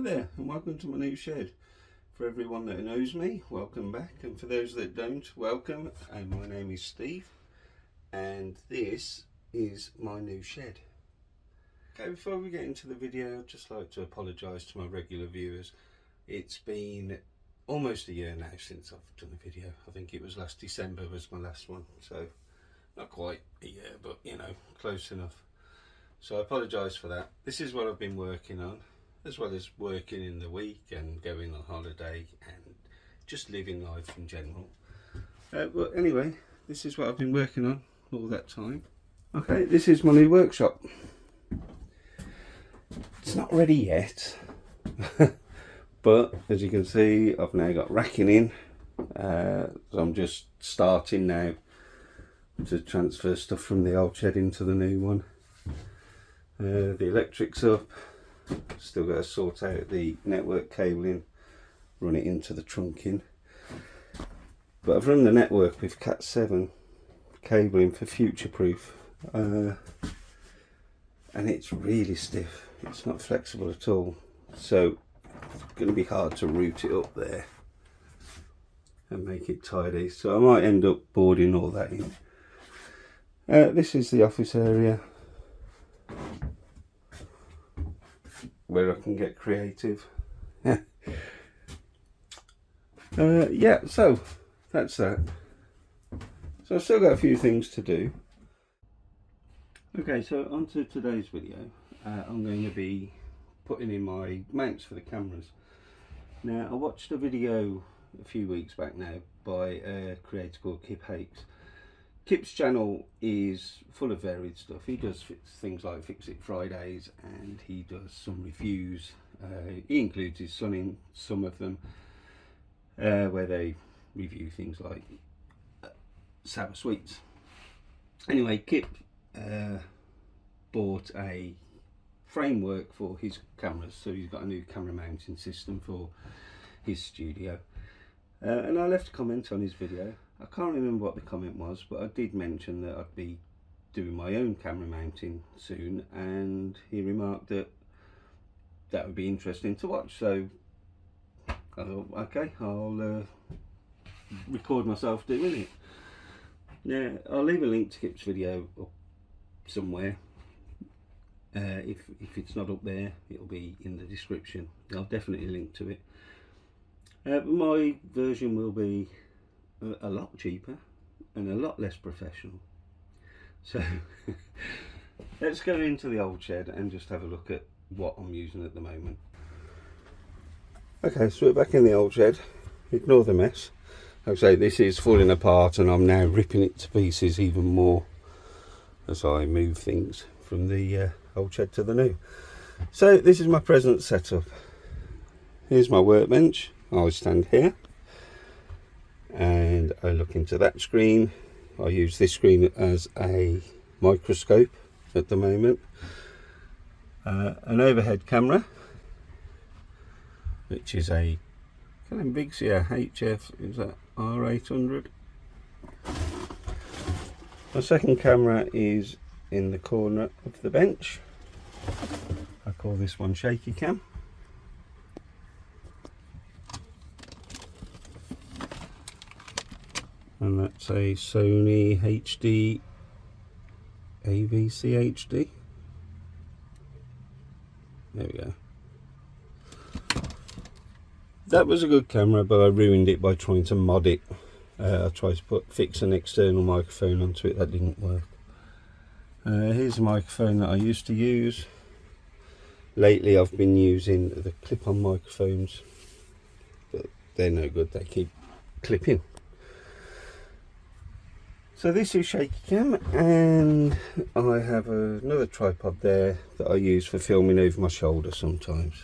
there, and welcome to my new shed. For everyone that knows me, welcome back, and for those that don't, welcome. And my name is Steve, and this is my new shed. Okay, before we get into the video, I'd just like to apologise to my regular viewers. It's been almost a year now since I've done a video. I think it was last December was my last one, so not quite a year, but you know, close enough. So I apologise for that. This is what I've been working on, as well as working in the week and going on holiday and just living life in general. But anyway, this is what I've been working on all that time. Okay, this is my new workshop. It's not ready yet, but as you can see, I've now got racking in. So I'm just starting now to transfer stuff from the old shed into the new one. The electric's up. Still got to sort out the network cabling, run it into the trunking. But I've run the network with Cat 7 cabling for future proof, and it's really stiff. It's not flexible at all, so it's going to be hard to route it up there and make it tidy. So I might end up boarding all that in. This is the office area, where I can get creative. Yeah, so that's that. So I've still got a few things to do. Okay, so on to today's video. I'm going to be putting in my mounts for the cameras. Now, I watched a video a few weeks back now by a creator called Kip Hakes. Kip's channel is full of varied stuff. He does things like Fix It Fridays, and he does some reviews. He includes his son in some of them, where they review things like sour sweets. Anyway, Kip bought a framework for his cameras, so he's got a new camera mounting system for his studio. And I left a comment on his video. I can't remember what the comment was, but I did mention that I'd be doing my own camera mounting soon, and he remarked that that would be interesting to watch. So I thought, okay, I'll record myself doing it. Yeah, I'll leave a link to Kip's video up somewhere. If it's not up there, it'll be in the description. I'll definitely link to it. But my version will be a lot cheaper and a lot less professional. So let's go into the old shed and just have a look at what I'm using at the moment. Okay, so we're back in the old shed. Ignore the mess. Like I say, this is falling apart and I'm now ripping it to pieces even more as I move things from the old shed to the new. So this is my present setup. Here's my workbench. I stand here and I look into that screen. I use this screen as a microscope at the moment. An overhead camera, which is a Vixia HF, is that R800. My second camera is in the corner of the bench. I call this one Shaky Cam. And that's a Sony HD AVC HD. There we go. That was a good camera, but I ruined it by trying to mod it. I tried to fix an external microphone onto it. That didn't work. Here's a microphone that I used to use. Lately I've been using the clip-on microphones, but they're no good. They keep clipping. So this is Shaky Cam, and I have another tripod there that I use for filming over my shoulder sometimes.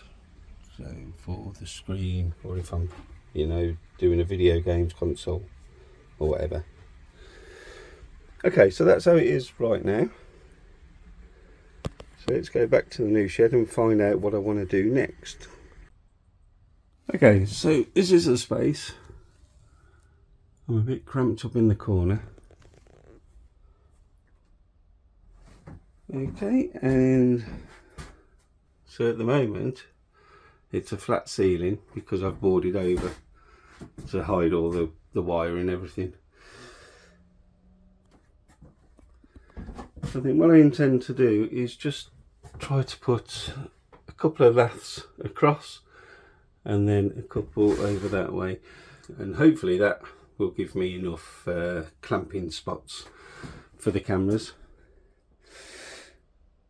So for the screen, or if I'm, you know, doing a video games console or whatever. Okay, so that's how it is right now. So let's go back to the new shed and find out what I want to do next. Okay, so this is the space. I'm a bit cramped up in the corner. Okay, and so at the moment It's a flat ceiling because I've boarded over to hide all the wire and everything. I think what I intend to do is just try to put a couple of laths across and then a couple over that way, and hopefully that will give me enough clamping spots for the cameras,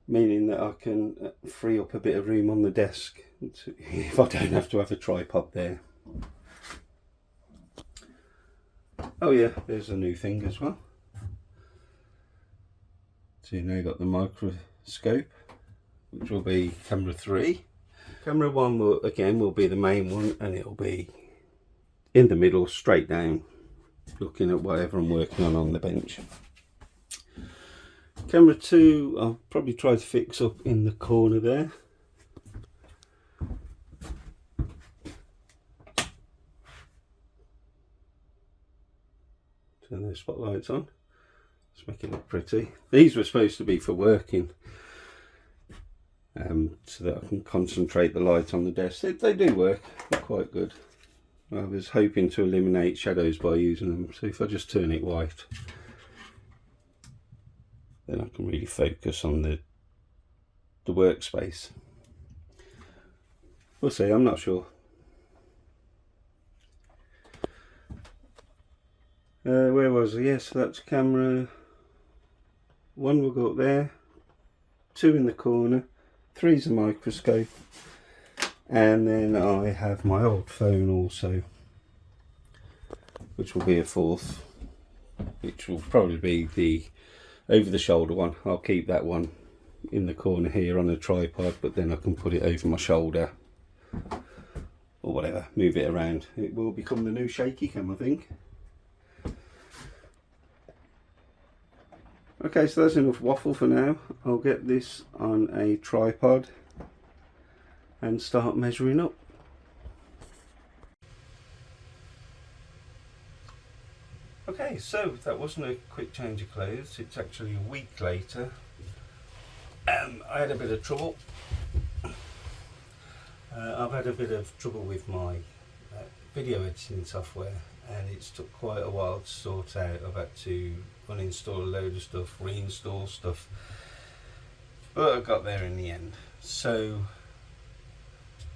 meaning that I can free up a bit of room on the desk if I don't have to have a tripod there. Oh yeah, there's a new thing as well. So you now got the microscope, which will be camera 3. Camera 1 will be the main one, and it'll be in the middle, straight down, looking at whatever I'm working on the bench. Camera 2 I'll probably try to fix up in the corner there. Turn those spotlights on. Let's make it look pretty. These were supposed to be for working, so that I can concentrate the light on the desk. They do work, they're quite good. I was hoping to eliminate shadows by using them, so if I just turn it white, then I can really focus on the workspace. We'll see, I'm not sure. Where was I? Yes, that's camera 1 will go up there, 2 in the corner, 3 is a microscope, and then I have my old phone also, which will be a 4th, which will probably be the over the shoulder one. I'll keep that one in the corner here on a tripod, but then I can put it over my shoulder or whatever, move it around. It will become the new shaky cam, I think. Okay, so that's enough waffle for now. I'll get this on a tripod and start measuring up. Okay, so that wasn't a quick change of clothes, it's actually a week later. I had a bit of trouble. I've had a bit of trouble with my video editing software, and it's took quite a while to sort out. I've had to uninstall a load of stuff, reinstall stuff, but I got there in the end. So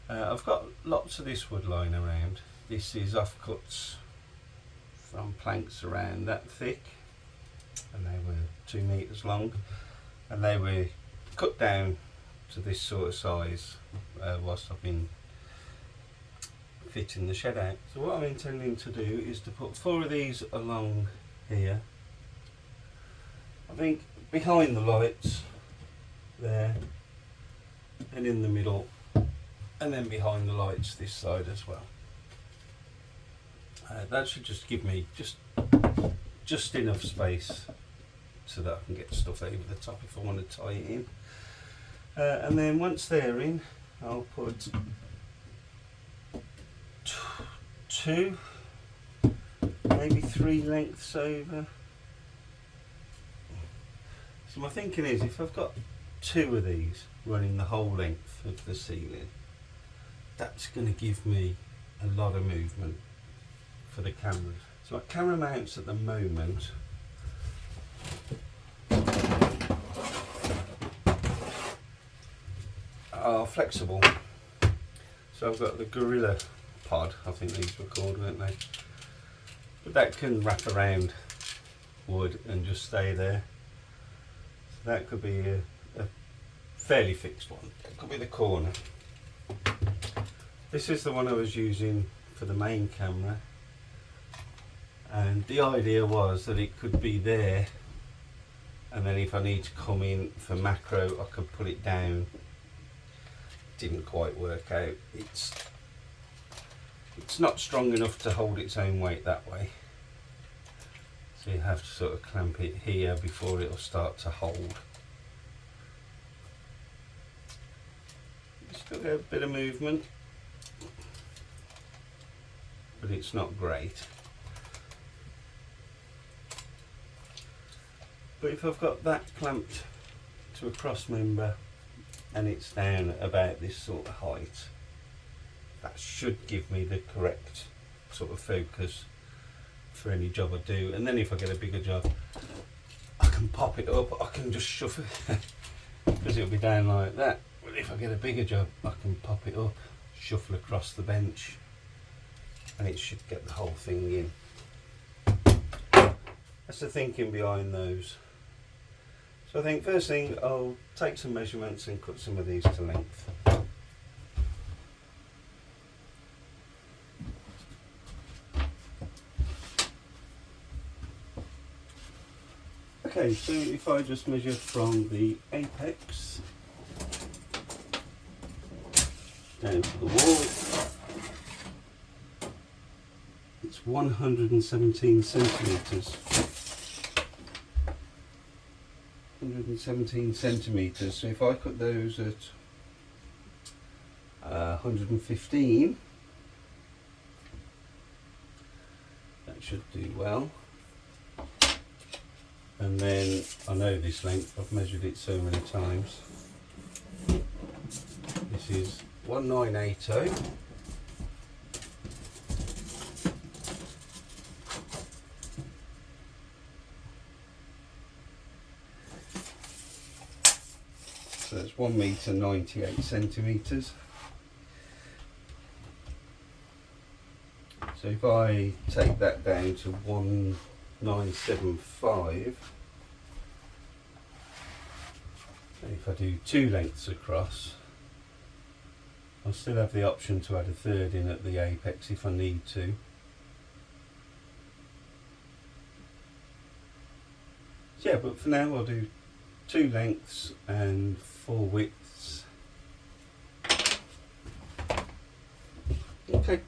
I've got lots of this wood lying around. This is offcuts from planks around that thick, and they were 2 meters long, and they were cut down to this sort of size whilst I've been fitting the shed out. So what I'm intending to do is to put 4 of these along here, I think behind the lights there, and in the middle, and then behind the lights this side as well. That should just give me just enough space so that I can get stuff over the top if I want to tie it in. And then once they're in, I'll put 2, maybe 3 lengths over. So my thinking is, if I've got 2 of these running the whole length of the ceiling, that's going to give me a lot of movement for the cameras. So my camera mounts at the moment are flexible. So I've got the Gorilla Pod, I think these were called, weren't they? But that can wrap around wood and just stay there. So that could be a fairly fixed one. It could be the corner. This is the one I was using for the main camera, and the idea was that it could be there, and then if I need to come in for macro I could put it down. Didn't quite work out. It's not strong enough to hold its own weight that way, so you have to sort of clamp it here before it'll start to hold. You still get a bit of movement, but it's not great. But if I've got that clamped to a cross member and it's down about this sort of height, that should give me the correct sort of focus for any job I do. And then if I get a bigger job, I can pop it up, I can just shove it because it'll be down like that. But if I get a bigger job, I can pop it up, shuffle across the bench, and it should get the whole thing in. That's the thinking behind those. So I think first thing, I'll take some measurements and cut some of these to length. Okay, so if I just measure from the apex down to the wall, it's 117 centimetres. 117 centimetres. So if I cut those at 115, that should do well. And then I know this length, I've measured it so many times. This is 1980. So that's 1 metre 98 centimetres. So if I take that down to 1975, and if I do 2 lengths across, I'll still have the option to add a third in at the apex if I need to. So yeah, but for now I'll do 2 lengths and 4 widths. Okay.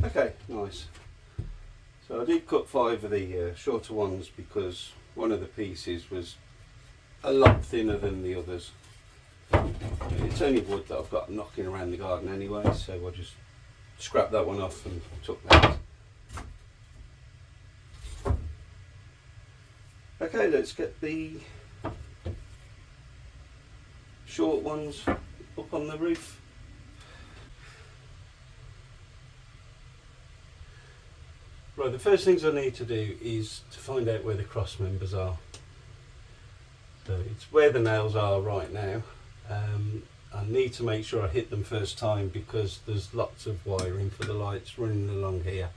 Okay, nice. So I did cut 5 of the shorter ones because one of the pieces was a lot thinner than the others. It's only wood that I've got knocking around the garden anyway, so I'll just scrap that one off and took that. Okay, let's get the short ones up on the roof. Right, the first things I need to do is to find out where the cross members are. So it's where the nails are right now. I need to make sure I hit them first time because there's lots of wiring for the lights running along here.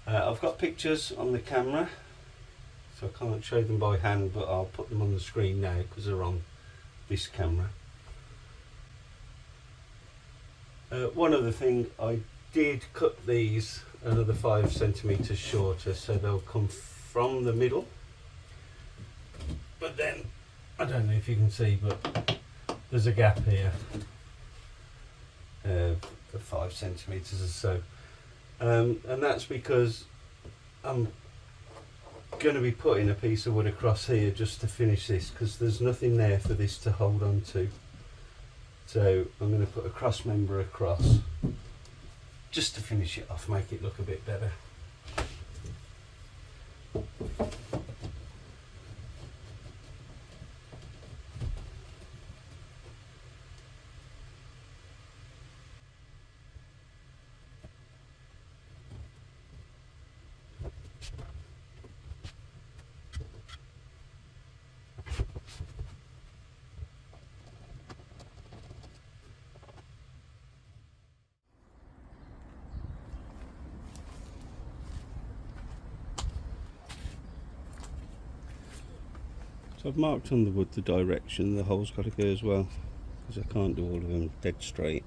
I've got pictures on the camera, so I can't show them by hand, but I'll put them on the screen now because they're on this camera. One other thing, I did cut these another 5 centimetres shorter, so they'll come from the middle. But then, I don't know if you can see, but there's a gap here of 5 centimetres or so. And that's because I'm going to be putting a piece of wood across here just to finish this, because there's nothing there for this to hold on to. So I'm going to put a cross member across just to finish it off, make it look a bit better. So I've marked on the wood the direction the hole's got to go as well, because I can't do all of them dead straight.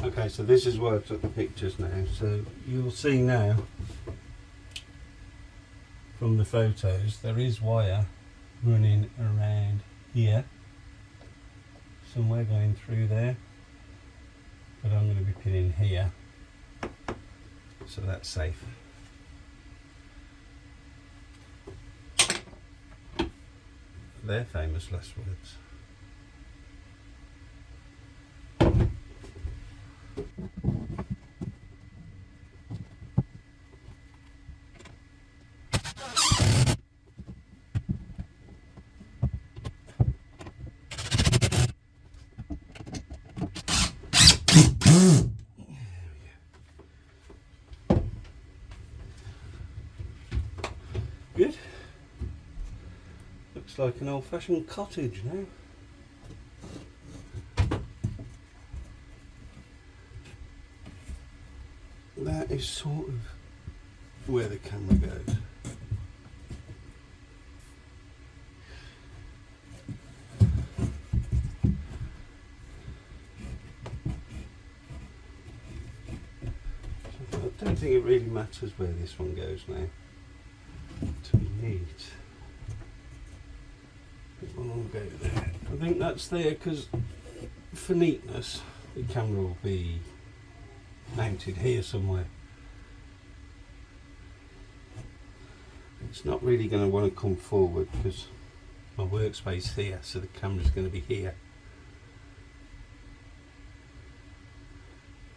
Okay, so this is where I took the pictures now. So you'll see now from the photos there is wire running around here, somewhere going through there, but I'm going to be pinning here, so that's safe. Their famous last words. Good. Looks like an old-fashioned cottage now. That is sort of where the camera goes. I don't think it really matters where this one goes now, to be neat. It will all go there. I think that's there because for neatness the camera will be mounted here somewhere. It's not really going to want to come forward because my workspace here, so the camera's going to be here.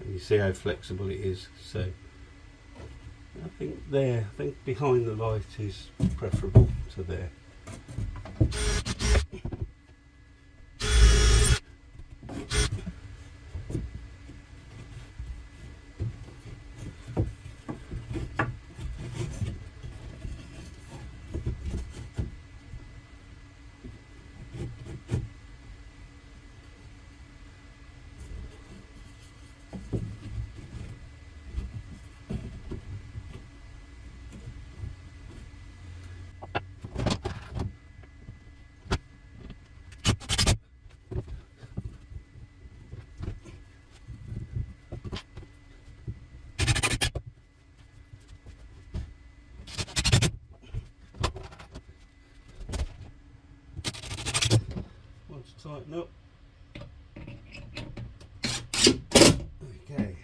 And you see how flexible it is. So I think there, I think behind the light is preferable to there. Tighten up. Okay.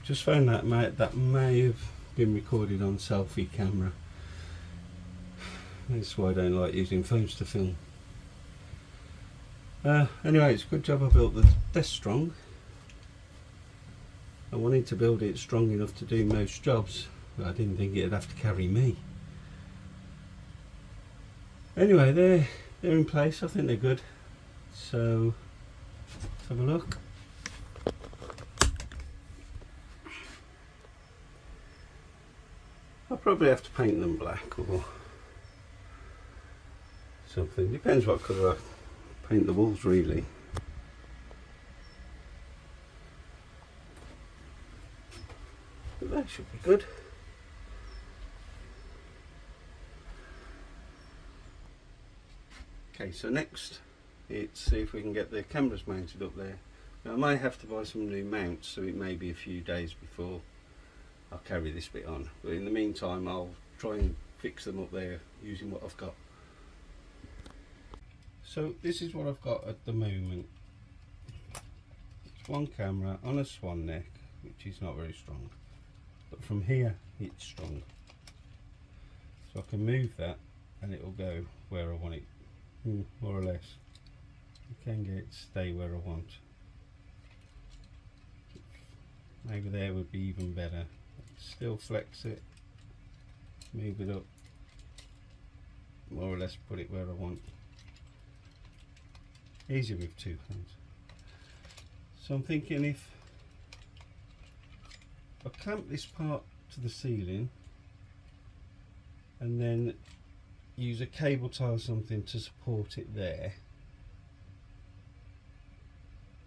Just found that may have been recorded on selfie camera. That's why I don't like using phones to film. Anyway, it's a good job I built the desk strong. I wanted to build it strong enough to do most jobs, but I didn't think it'd have to carry me. Anyway, they're in place. I think they're good. So let's have a look. I'll probably have to paint them black or something. Depends what colour I paint the walls, really. But that should be good. Okay, so next it's see if we can get the cameras mounted up there. Now I may have to buy some new mounts, so it may be a few days before I'll carry this bit on. But in the meantime I'll try and fix them up there using what I've got. So this is what I've got at the moment. It's one camera on a swan neck, which is not very strong. But from here it's strong. So I can move that and it will go where I want it. More or less. I can get it to stay where I want. Maybe there would be even better. Still flex it, move it up, more or less put it where I want. Easy with two hands. So I'm thinking if I clamp this part to the ceiling and then use a cable tie or something to support it there,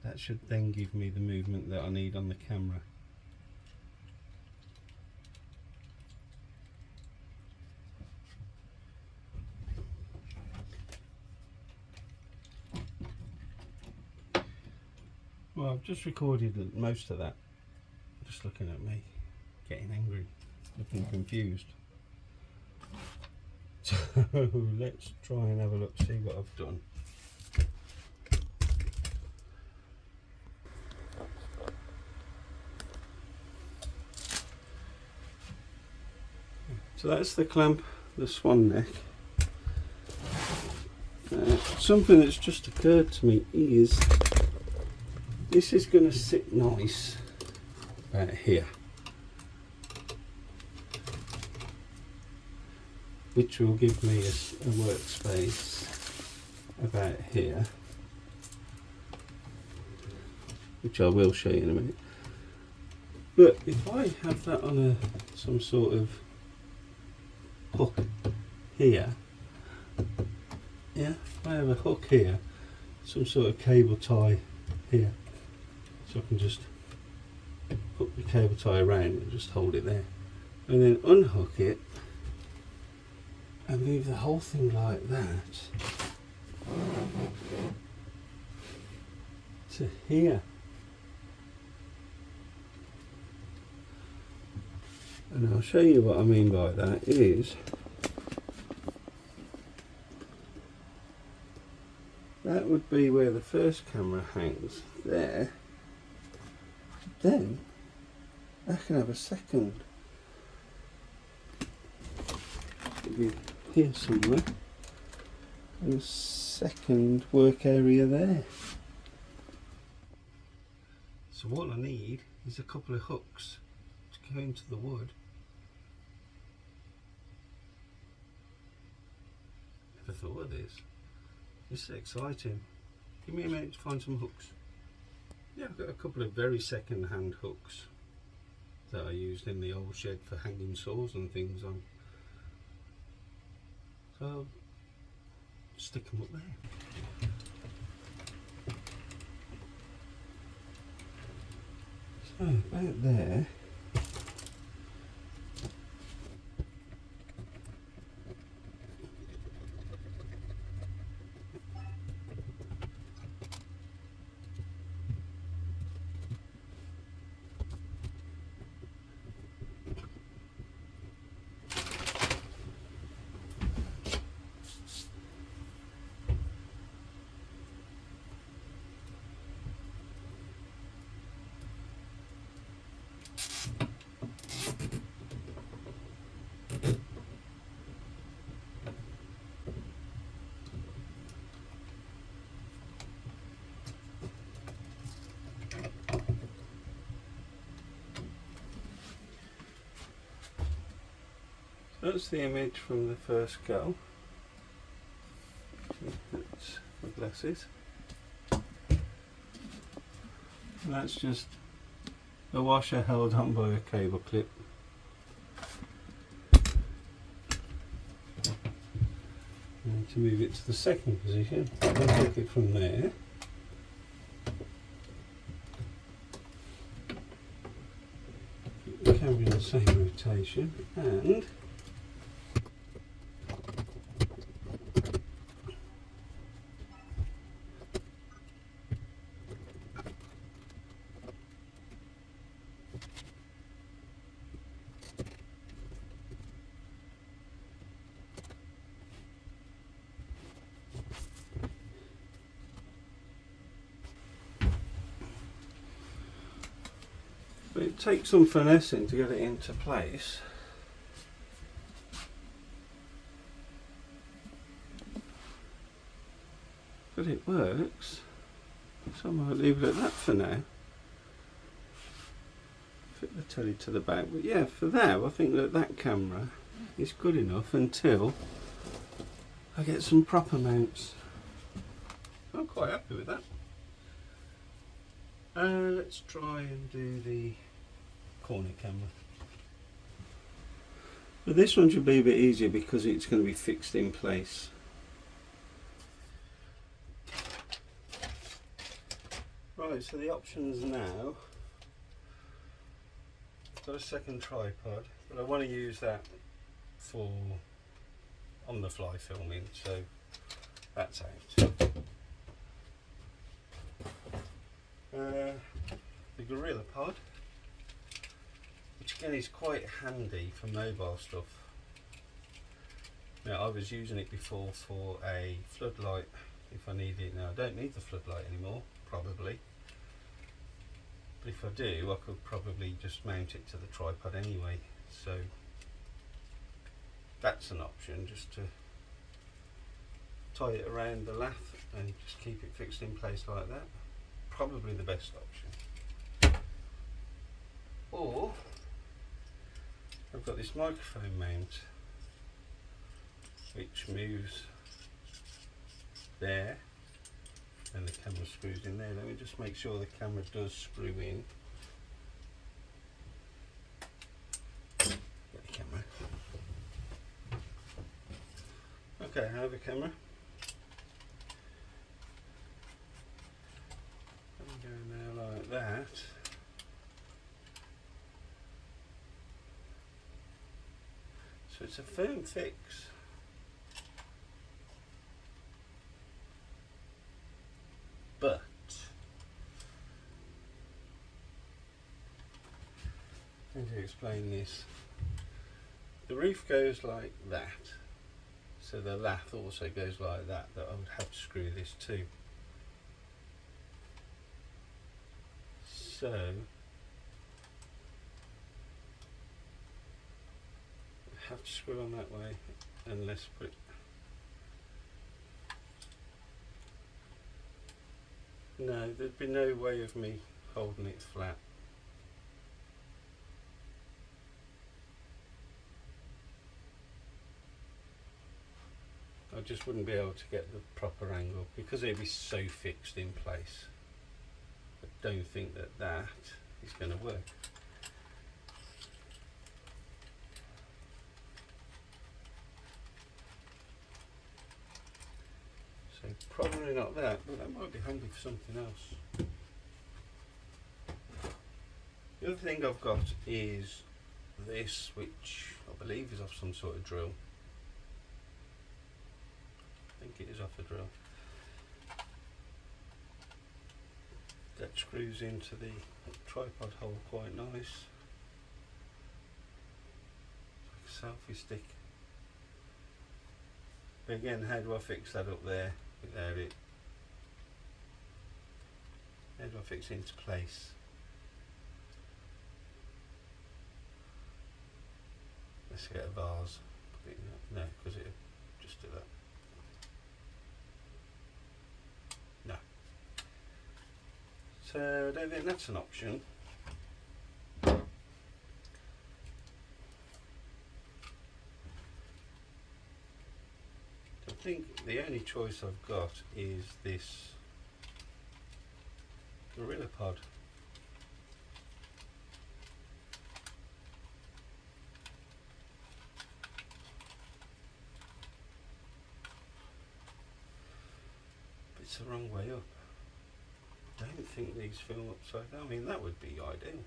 that should then give me the movement that I need on the camera. Well, I've just recorded most of that. Just looking at me, getting angry, looking confused. So let's try and have a look, see what I've done. So that's the clamp, the swan neck. Something that's just occurred to me is this is going to sit nice about here, which will give me a workspace about here, which I will show you in a minute. But if I have that on some sort of hook here, yeah, if I have a hook here, some sort of cable tie here, so I can just hook the cable tie around and just hold it there, and then unhook it and move the whole thing like that to here. And I'll show you what I mean by that is that would be where the first camera hangs there. Then I can have a second, maybe here somewhere, and a second work area there. So what I need is a couple of hooks to go into the wood. Never thought of this. This is exciting. Give me a minute to find some hooks. Yeah, I've got a couple of very second-hand hooks that I used in the old shed for hanging saws and things on. So I'll stick them up there. So about there. That's the image from the first go. That's my glasses. And that's just a washer held on by a cable clip. And to move it to the second position, I'll take it from there. Keep the camera in the same rotation, and but it takes some finessing to get it into place. But it works, so I might leave it at that for now. Fit the telly to the back, but yeah, for now I think that that camera is good enough until I get some proper mounts. I'm quite happy with that. Let's try and do the corner camera. But this one should be a bit easier because it's going to be fixed in place. Right, so the options now. I've got a second tripod, but I want to use that for on the fly filming, so that's out. The Gorilla Pod, which again is quite handy for mobile stuff. Now I was using it before for a floodlight if I need it. Now I don't need the floodlight anymore, probably. But if I do, I could probably just mount it to the tripod anyway. So that's an option, just to tie it around the lath and just keep it fixed in place like that. Probably the best option. Or I've got this microphone mount which moves there and the camera screws in there. Let me just make sure the camera does screw in. Get the camera. Okay, I have a camera. I'm going now like that. So it's a firm fix. But how to explain this? The roof goes like that, so the lath also goes like that. That I would have to screw this to. So I have to screw on that way, and let's put it. No, there'd be no way of me holding it flat. I just wouldn't be able to get the proper angle because it'd be so fixed in place. I don't think that that is going to work. So probably not that, but that might be handy for something else. The other thing I've got is this, which I believe is off some sort of drill. I think it is off a drill. That screws into the tripod hole quite nice. It's like a selfie stick. But again, how do I fix that up there without it? How do I fix it into place? Let's get a vase. No, because it'll just do that. No. So I don't think that's an option. think the only choice I've got is this Gorilla Pod. It's the wrong way up. I don't think these film upside down. I mean, that would be ideal.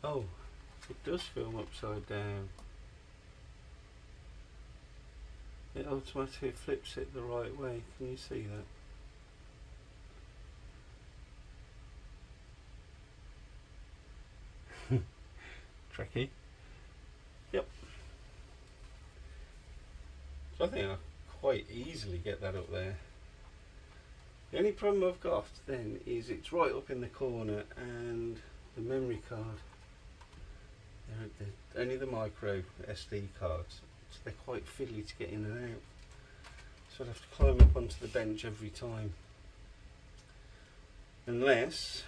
Oh, it does film upside down. It automatically flips it the right way. Can you see that? Tricky. Yep. So I think I quite easily get that up there. The only problem I've got then is it's right up in the corner, and the memory card, they're only the micro SD cards, so they're quite fiddly to get in and out. So I'd have to climb up onto the bench every time. Unless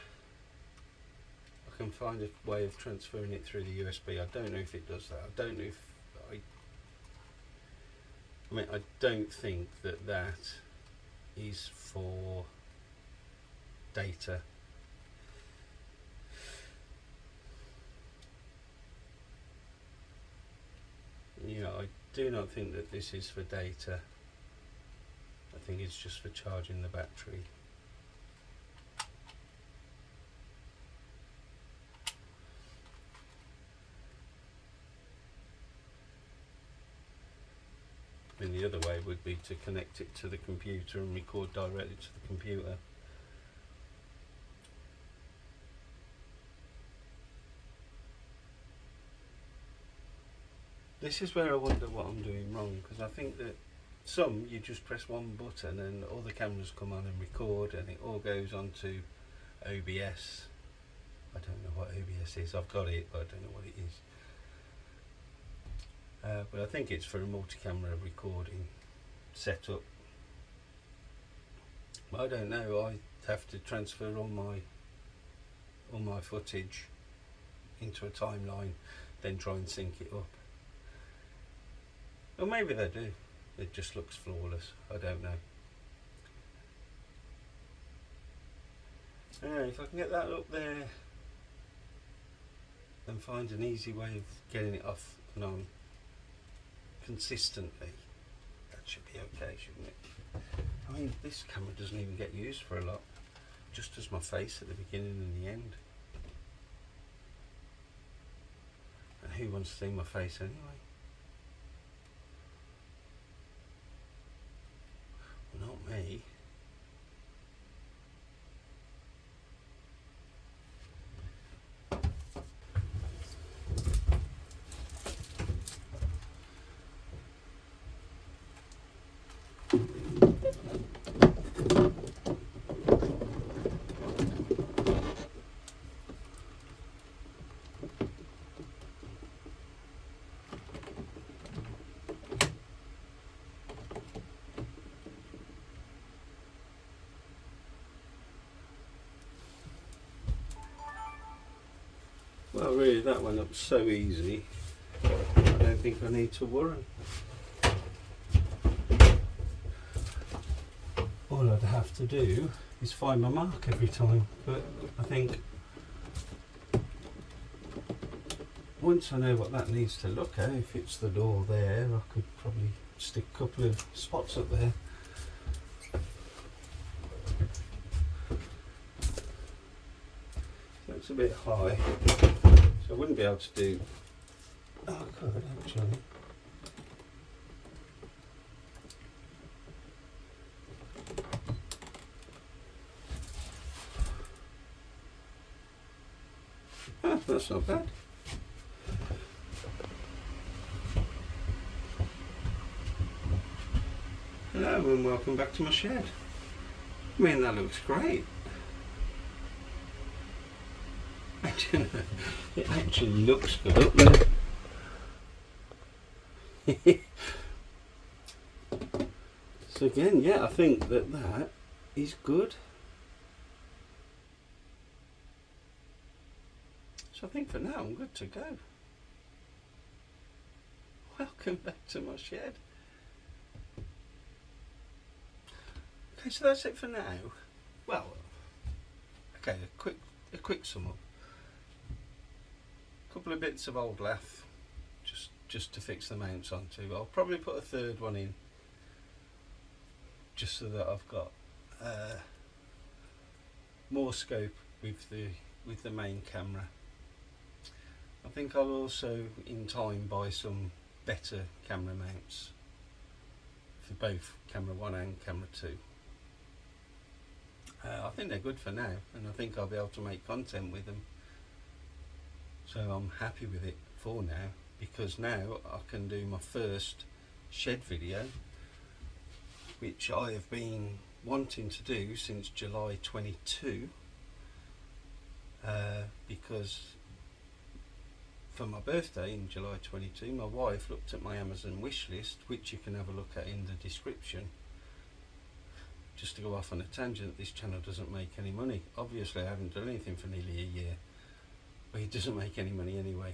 I can find a way of transferring it through the USB. I don't know if it does that. I don't know if I mean, I don't think that that is for data. You know, I do not think that this is for data. I think it's just for charging the battery. I mean, the other way would be to connect it to the computer and record directly to the computer. This is where I wonder what I'm doing wrong, because I think that some you just press one button and all the cameras come on and record, and it all goes onto OBS. I don't know what OBS is. I've got it, but I don't know what it is. But I think it's for a multi-camera recording setup. I don't know. I have to transfer all my footage into a timeline, then try and sync it up. Or maybe they do. It just looks flawless. I don't know. Anyway, if I can get that up there and find an easy way of getting it off and on consistently, that should be okay, shouldn't it? I mean, this camera doesn't even get used for a lot. Just does my face at the beginning and the end. And who wants to see my face anyway? Well, not me. Well, really, that went up so easy. I don't think I need to worry. All I'd have to do is find my mark every time, but I think once I know what that needs to look at, if it's the door there, I could probably stick a couple of spots up there. That's a bit high, so I wouldn't be able to do. Oh, I could actually. Ah, that's not bad. Hello and welcome back to my shed. I mean, that looks great. It actually looks good up there. So again, yeah, I think that is good. So I think for now I'm good to go. Welcome back to my shed. Okay, so that's it for now. Well, okay, a quick sum up. A couple of bits of old lath, just to fix the mounts onto. I'll probably put a third one in, just so that I've got more scope with the main camera. I think I'll also in time buy some better camera mounts for both camera 1 and camera 2. I think they're good for now, and I think I'll be able to make content with them, so I'm happy with it for now, because now I can do my first shed video, which I have been wanting to do since July 22, because for my birthday in July 22, my wife looked at my Amazon wish list, which you can have a look at in the description. Just to go off on a tangent, this channel doesn't make any money. Obviously I haven't done anything for nearly a year, but it doesn't make any money anyway.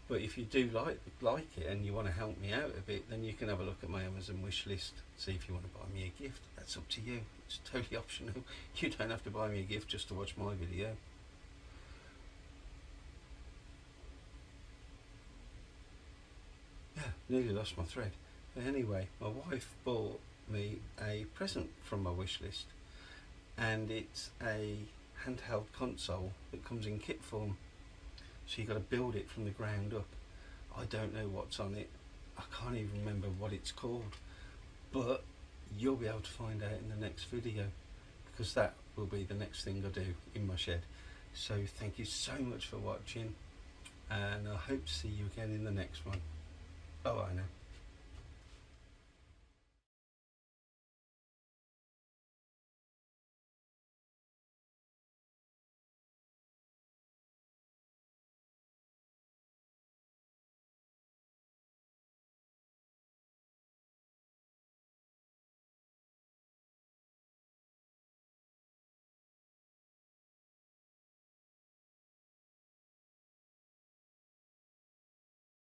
But if you do like it and you want to help me out a bit, then you can have a look at my Amazon wish list, see if you want to buy me a gift. That's up to you, it's totally optional. You don't have to buy me a gift just to watch my video. Yeah, nearly lost my thread. But anyway, my wife bought me a present from my wish list, and it's a handheld console that comes in kit form, so you've got to build it from the ground up. I don't know what's on it, I can't even remember what it's called, but you'll be able to find out in the next video, because that will be the next thing I do in my shed. So thank you so much for watching, and I hope to see you again in the next one. Bye bye now.